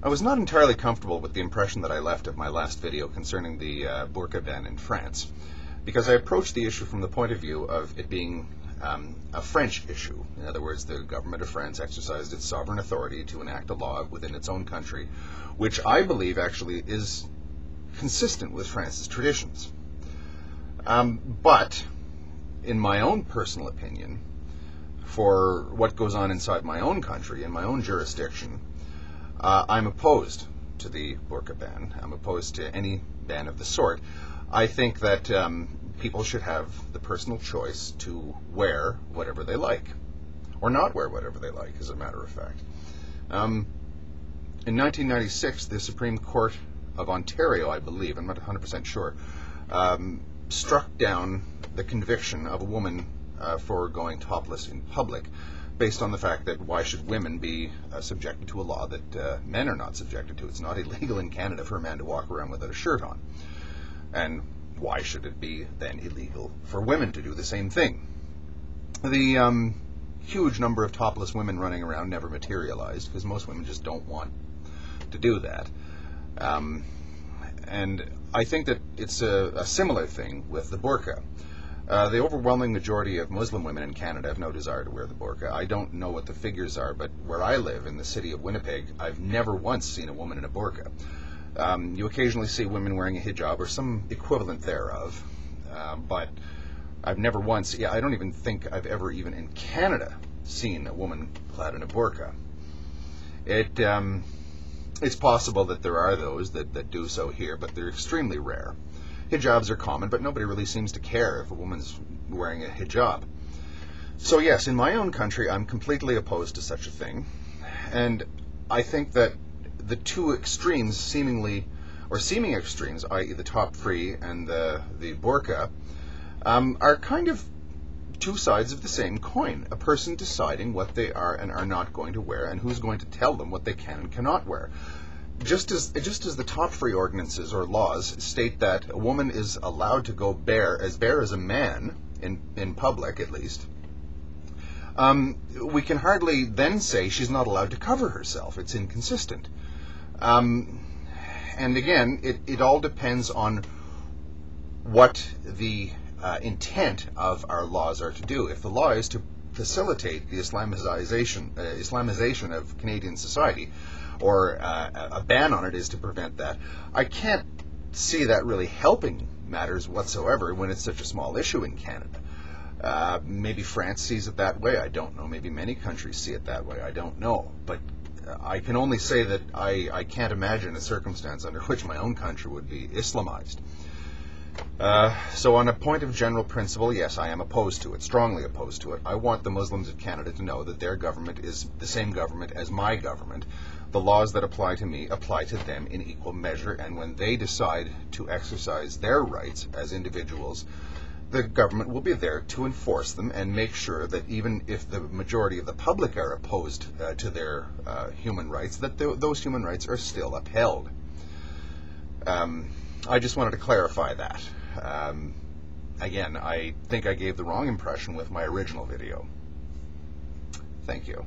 I was not entirely comfortable with the impression that I left of my last video concerning the burqa ban in France, because I approached the issue from the point of view of it being a French issue. In other words, the government of France exercised its sovereign authority to enact a law within its own country, which I believe actually is consistent with France's traditions. But, in my own personal opinion, for what goes on inside my own country, in my own jurisdiction, I'm opposed to the burqa ban. I'm opposed to any ban of the sort. I think that people should have the personal choice to wear whatever they like, or not wear whatever they like, as a matter of fact. In 1996, the Supreme Court of Ontario, I believe, I'm not 100% sure, struck down the conviction of a woman for going topless in public, based on the fact that why should women be subjected to a law that men are not subjected to? It's not illegal in Canada for a man to walk around without a shirt on. And why should it be then illegal for women to do the same thing? The huge number of topless women running around never materialized, because most women just don't want to do that. And I think that it's a similar thing with the burqa. The overwhelming majority of Muslim women in Canada have no desire to wear the burqa. I don't know what the figures are, but where I live, in the city of Winnipeg, I've never once seen a woman in a burqa. You occasionally see women wearing a hijab or some equivalent thereof, but I've never once, I don't even think I've ever, even in Canada, seen a woman clad in a burqa. It's possible that there are those that do so here, but they're extremely rare. Hijabs are common, but nobody really seems to care if a woman's wearing a hijab. So yes, in my own country, I'm completely opposed to such a thing. And I think that the two extremes, seeming extremes, i.e. the Topfree and the burqa, are kind of two sides of the same coin. A person deciding what they are and are not going to wear, and who's going to tell them what they can and cannot wear. Just as the Topfree ordinances or laws state that a woman is allowed to go bare as a man, in public at least, we can hardly then say she's not allowed to cover herself. It's inconsistent. And again, it all depends on what the intent of our laws are to do. If the law is to facilitate the Islamization of Canadian society, or a ban on it is to prevent that, I can't see that really helping matters whatsoever when it's such a small issue in Canada. Maybe France sees it that way, I don't know. Maybe many countries see it that way, I don't know. But I can only say that I can't imagine a circumstance under which my own country would be Islamized. So on a point of general principle, yes, I am opposed to it, strongly opposed to it. I want the Muslims of Canada to know that their government is the same government as my government. The laws that apply to me apply to them in equal measure, and when they decide to exercise their rights as individuals, the government will be there to enforce them and make sure that even if the majority of the public are opposed to their human rights, that those human rights are still upheld. I just wanted to clarify that. Again, I think I gave the wrong impression with my original video. Thank you.